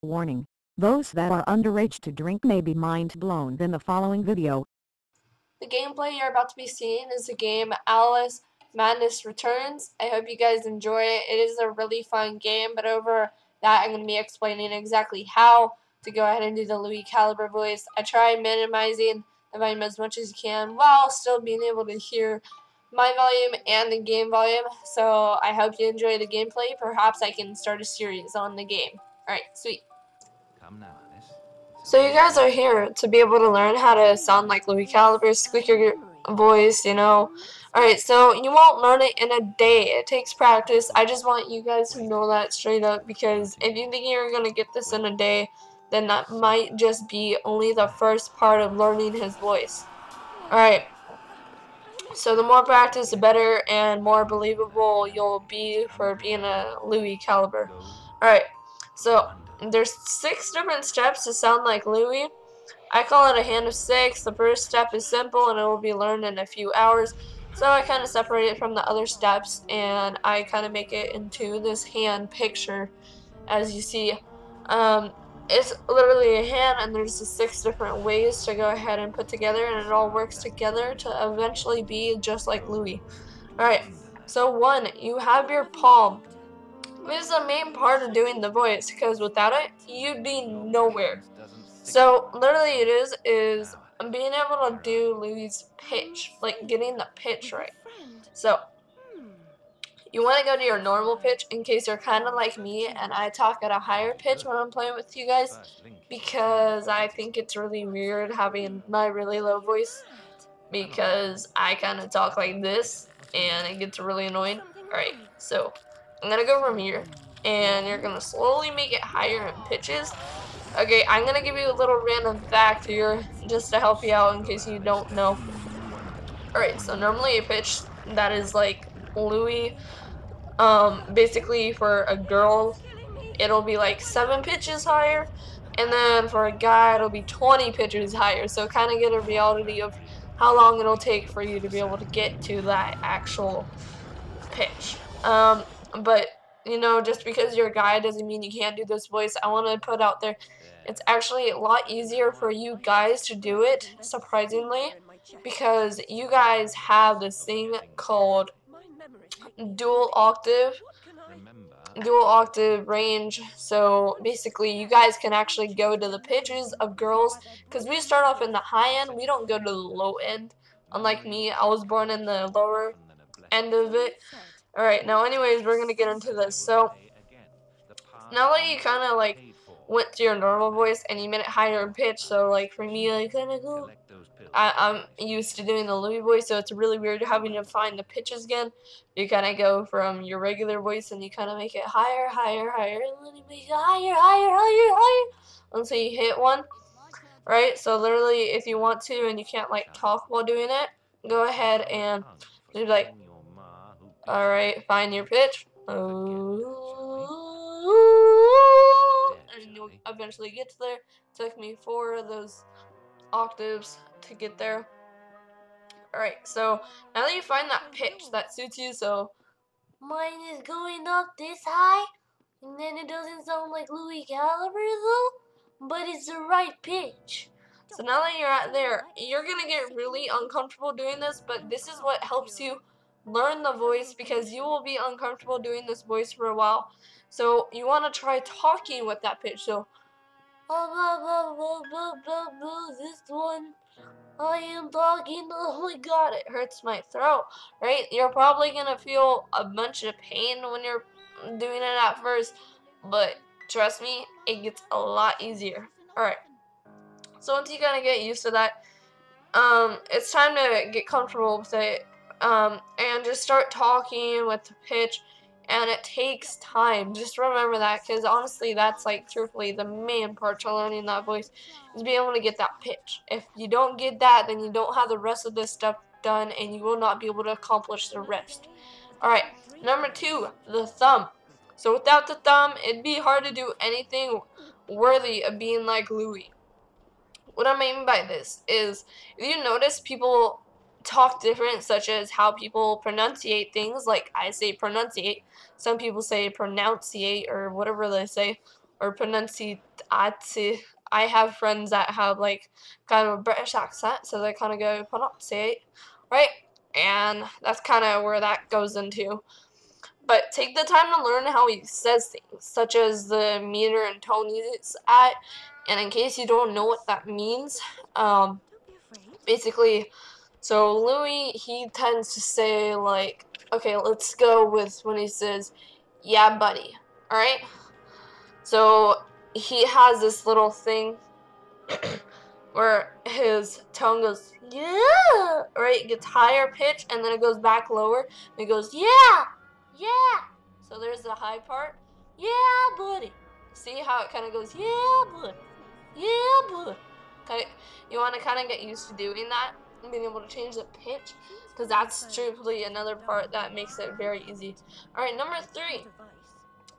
Warning. Those that are underage to drink may be mind blown in the following video. The gameplay you're about to be seeing is the game Alice Madness Returns. I hope you guys enjoy it. It is a really fun game, but over that I'm going to be explaining exactly how to go ahead and do the Lui Calibre voice. I try minimizing the volume as much as you can while still being able to hear my volume and the game volume. So I hope you enjoy the gameplay. Perhaps I can start a series on the game. Alright, sweet. Come now, Alice. So you guys are here to be able to learn how to sound like Lui Calibre, squeak your voice, you know. Alright, so you won't learn it in a day. It takes practice. I just want you guys to know that straight up, because if you think you're going to get this in a day, then that might just be only the first part of learning his voice. Alright, so the more practice, the better and more believable you'll be for being a Lui Calibre. Alright, so there's 6 different steps to sound like Lui. I call it a hand of 6. The first step is simple and it will be learned in a few hours. So I kind of separate it from the other steps and I kind of make it into this hand picture, as you see. It's literally a hand, and there's the 6 different ways to go ahead and put together, and it all works together to eventually be just like Lui. Alright, so 1, you have your palm. This is the main part of doing the voice, because without it, you'd be nowhere. So literally it is being able to do Lui's pitch, like getting the pitch right. So you want to go to your normal pitch in case you're kind of like me and I talk at a higher pitch when I'm playing with you guys, because I think it's really weird having my really low voice, because I kind of talk like this and it gets really annoying. Alright, so I'm going to go from here and you're going to slowly make it higher in pitches. Okay, I'm going to give you a little random fact here just to help you out in case you don't know. Alright, so normally a pitch that is like Lui, basically for a girl, it'll be like 7 pitches higher, and then for a guy, it'll be 20 pitches higher. So kind of get a reality of how long it'll take for you to be able to get to that actual pitch. But you know, just because you're a guy doesn't mean you can't do this voice. I want to put out there, it's actually a lot easier for you guys to do it, surprisingly, because you guys have this thing called dual octave range. So basically you guys can actually go to the pitches of girls, because we start off in the high end, we don't go to the low end. Unlike me, I was born in the lower end of it. Alright, now anyways, we're gonna get into this. So now that you kind of like went to your normal voice and you made it higher in pitch, so like for me, I kind of go, I'm used to doing the Lui voice, so it's really weird having to find the pitches again. You kind of go from your regular voice and you kind of make it higher, higher, higher, and then you make it higher, higher, higher, higher, until you hit one. Right? So literally, if you want to and you can't like talk while doing it, go ahead and be like, alright, find your pitch. And you'll eventually get to there. It took me 4 of those octaves to get there. Alright, so now that you find that pitch that suits you, so mine is going up this high, and then it doesn't sound like Lui Calibre though, but it's the right pitch. So now that you're at there, you're gonna get really uncomfortable doing this, but this is what helps you learn the voice, because you will be uncomfortable doing this voice for a while. So you want to try talking with that pitch. So this one, I am talking. Oh my god, it hurts my throat, right? You're probably gonna feel a bunch of pain when you're doing it at first, but trust me, it gets a lot easier. Alright, so once you kind of get used to that, it's time to get comfortable with it, and just start talking with the pitch. And it takes time. Just remember that, because honestly, that's like truthfully the main part to learning that voice, is being able to get that pitch. If you don't get that, then you don't have the rest of this stuff done, and you will not be able to accomplish the rest. Alright, number 2, the thumb. So without the thumb, it'd be hard to do anything worthy of being like Lui. What I mean by this is, if you notice people talk different, such as how people pronunciate things, like I say pronunciate, some people say pronunciate, or whatever they say. or pronunciate. I have friends that have like kind of a British accent, so they kind of go pronunciate, right? And that's kind of where that goes into. But take the time to learn how he says things, such as the meter and tone he's at. And in case you don't know what that means, basically, so Louis, he tends to say like, okay, let's go with when he says, yeah, buddy, alright? So he has this little thing where his tone goes, yeah, right? It gets higher pitch, and then it goes back lower, and it goes, yeah, yeah. So there's the high part, yeah, buddy. See how it kind of goes, yeah, buddy, yeah, buddy. Okay, you want to kind of get used to doing that and being able to change the pitch, because that's truthfully another part that makes it very easy. All right, number 3.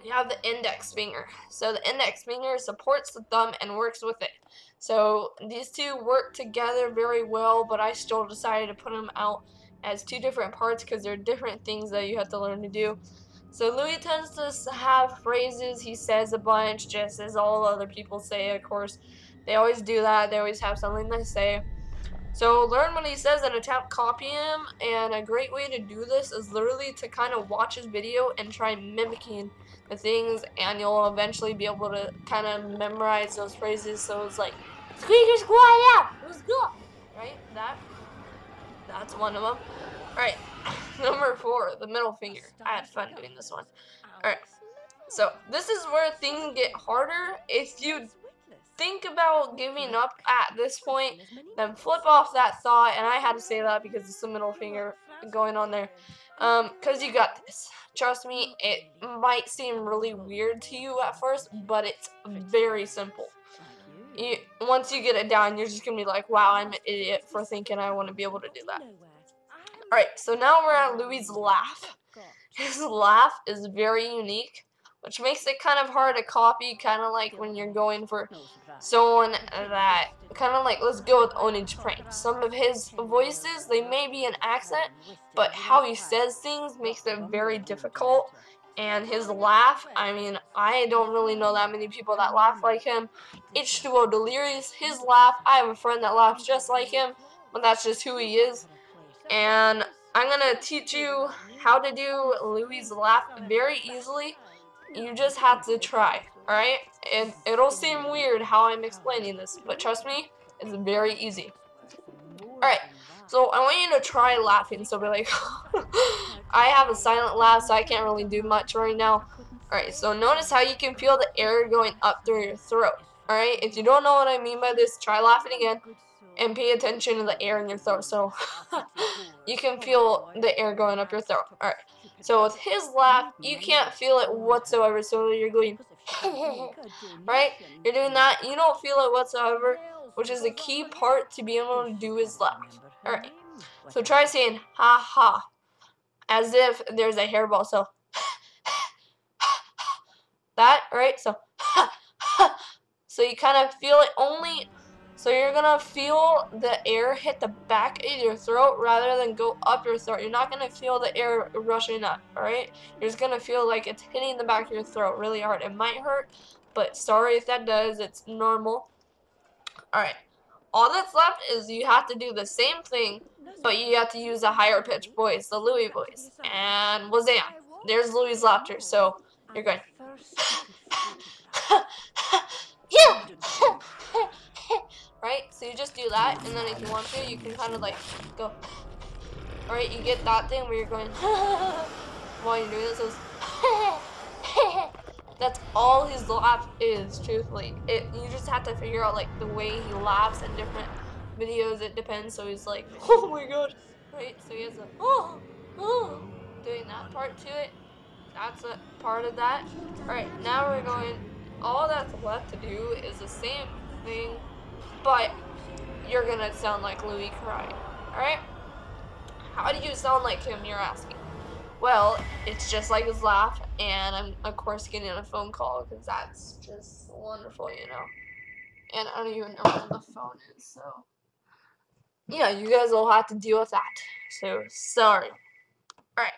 You have the index finger. So the index finger supports the thumb and works with it. So these two work together very well, but I still decided to put them out as 2 different parts because they're different things that you have to learn to do. So Louis tends to have phrases he says a bunch, just as all other people say, of course. They always do that. They always have something to say. So learn what he says and attempt copy him, and a great way to do this is literally to kind of watch his video and try mimicking the things, and you'll eventually be able to kind of memorize those phrases. So it's like, squeakers quiet out, let's go, right? That's one of them. Alright, number 4, the middle finger. I had fun doing this one. Alright, so this is where things get harder. If you think about giving up at this point, then flip off that thought, and I had to say that because it's the middle finger going on there. Because you got this. Trust me, it might seem really weird to you at first, but it's very simple. Once you get it down, you're just going to be like, wow, I'm an idiot for thinking I want to be able to do that. Alright, so now we're at Louis' laugh. His laugh is very unique, which makes it kind of hard to copy, kind of like when you're going for someone that, kind of like, let's go with Onage Prank. Some of his voices, they may be an accent, but how he says things makes it very difficult. And his laugh, I mean, I don't really know that many people that laugh like him. H2O Delirious, his laugh, I have a friend that laughs just like him, but that's just who he is. And I'm going to teach you how to do Louis' laugh very easily. You just have to try, alright? And it'll seem weird how I'm explaining this, but trust me, it's very easy. Alright, so I want you to try laughing, so be like, I have a silent laugh, so I can't really do much right now. Alright, so notice how you can feel the air going up through your throat. Alright, if you don't know what I mean by this, try laughing again. And pay attention to the air in your throat, so you can feel the air going up your throat. Alright, so with his laugh, you can't feel it whatsoever, so you're going, right? You're doing that, you don't feel it whatsoever, which is the key part to be able to do his laugh. Alright, so try saying, ha ha, as if there's a hairball, so that, right? So, so you kind of feel it only. So you're going to feel the air hit the back of your throat rather than go up your throat. You're not going to feel the air rushing up, alright? You're just going to feel like it's hitting the back of your throat really hard. It might hurt, but sorry if that does. It's normal. Alright. All that's left is you have to do the same thing, but you have to use a higher pitched voice, the Louis voice. And wazam! There's Louis' laughter. So you're going, yeah! Right? So you just do that, and then if you want to, you can kind of like go. Alright, you get that thing where you're going while you're doing this. That's all his laugh is, truthfully. You just have to figure out like the way he laughs in different videos. It depends. So he's like, oh my god, right? So he has a doing that part to it. That's a part of that. Alright, now we're going. All that's left to do is the same thing, but you're gonna sound like Louis crying. Alright? How do you sound like him, you're asking? Well, it's just like his laugh, and I'm of course getting a phone call because that's just wonderful, you know. And I don't even know where the phone is, so yeah, you guys will have to deal with that. So sorry. Alright.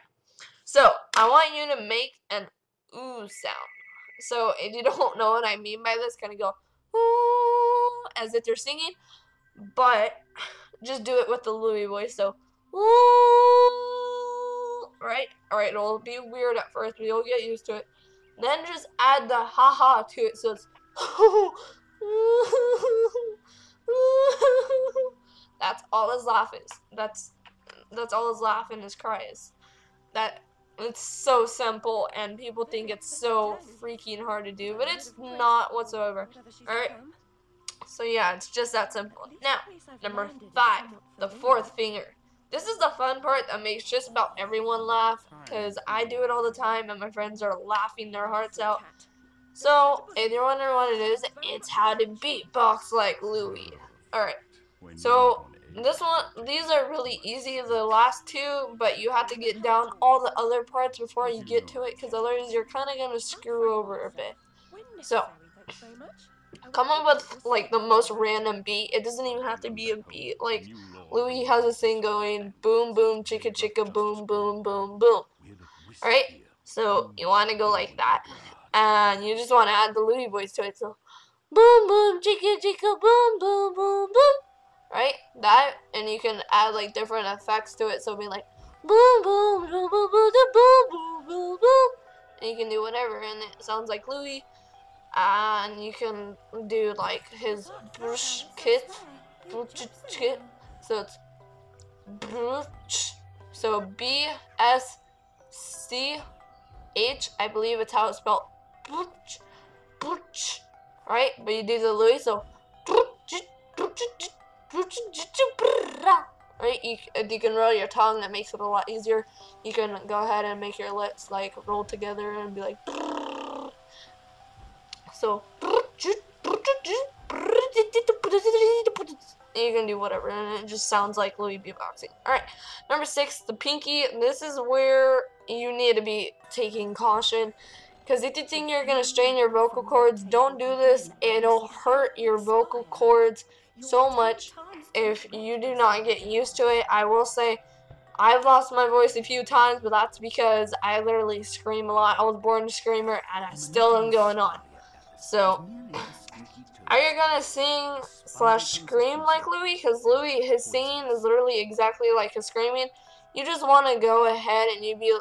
So I want you to make an ooh sound. So if you don't know what I mean by this, kind of go, ooh, as if you're singing, but just do it with the Lui voice. So, ooh, right? Alright, it'll be weird at first, but you'll get used to it. Then just add the ha-ha to it, so it's that's all his laugh is. That's all his laugh and his cry is. That it's so simple, and people think it's so freaking hard to do, but it's not whatsoever. Alright? So yeah, it's just that simple. Now, number 5, the 4th finger. This is the fun part that makes just about everyone laugh, because I do it all the time, and my friends are laughing their hearts out. So, if you're wondering what it is, it's how to beatbox like Lui. Alright, so these are really easy, the last 2, but you have to get down all the other parts before you get to it, because otherwise you're kind of going to screw over a bit. So, come up with like the most random beat. It doesn't even have to be a beat. Like Lui has a thing going boom boom chicka chicka boom boom boom boom. Alright? So you wanna go like that. And you just wanna add the Lui voice to it. So boom boom chicka chicka boom boom boom boom. Right? That, and you can add like different effects to it. So it'll be like boom boom boom boom boom boom boom boom boom. And you can do whatever, and it sounds like Lui. And you can do like his brush kit, so it's brush, so BSCH, I believe it's how it's spelled, brush, right? But you do the Lui, so right? You can roll your tongue, that makes it a lot easier. You can go ahead and make your lips like roll together and be like. So you can do whatever, and it just sounds like Lui beatboxing. Alright, number 6, the pinky. This is where you need to be taking caution, because if you think you're going to strain your vocal cords, don't do this. It'll hurt your vocal cords so much if you do not get used to it. I will say, I've lost my voice a few times, but that's because I literally scream a lot. I was born a screamer, and I still am going on. So, are you gonna sing / scream like Lui? Because Lui, his singing is literally exactly like his screaming. You just want to go ahead and you be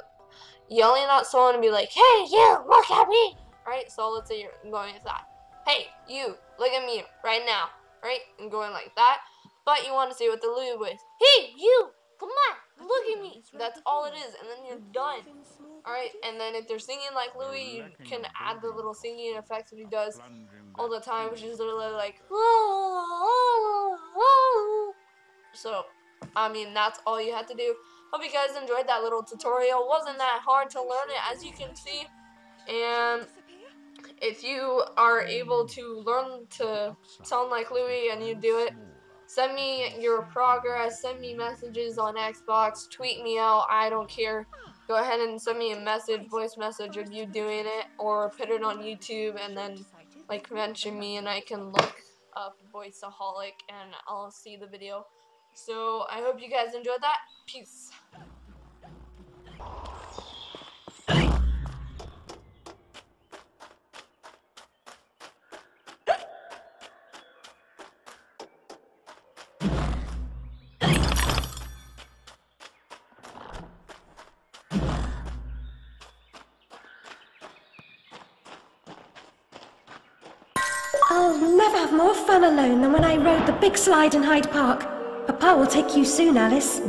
yelling at someone and be like, hey, you, look at me! Right? So let's say you're going with that. Hey, you, look at me right now. Right? And going like that. But you want to say with the Lui voice, hey, you, come on, look at me. That's all it is, and then you're done. Alright, and then if they're singing like Lui, you can add the little singing effects that he does all the time, which is literally like, so, I mean, that's all you have to do. Hope you guys enjoyed that little tutorial. Wasn't that hard to learn it, as you can see. And if you are able to learn to sound like Lui and you do it, send me your progress, send me messages on Xbox, tweet me out, I don't care. Go ahead and send me a message, voice message of you doing it, or put it on YouTube and then like mention me and I can look up Voiceaholic and I'll see the video. So I hope you guys enjoyed that. Peace. I'll never have more fun alone than when I rode the big slide in Hyde Park. Papa will take you soon, Alice.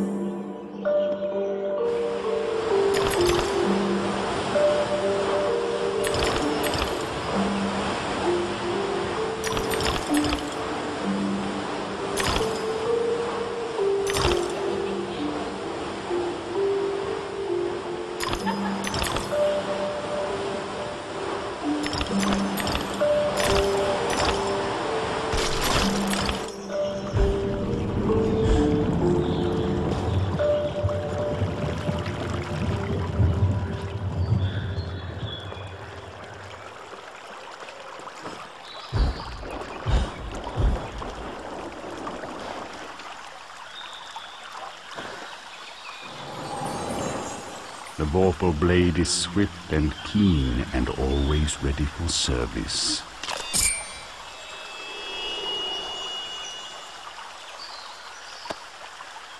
The vorpal blade is swift and keen and always ready for service.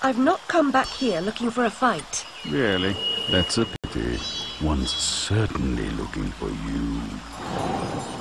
I've not come back here looking for a fight. Really? That's a pity. One's certainly looking for you.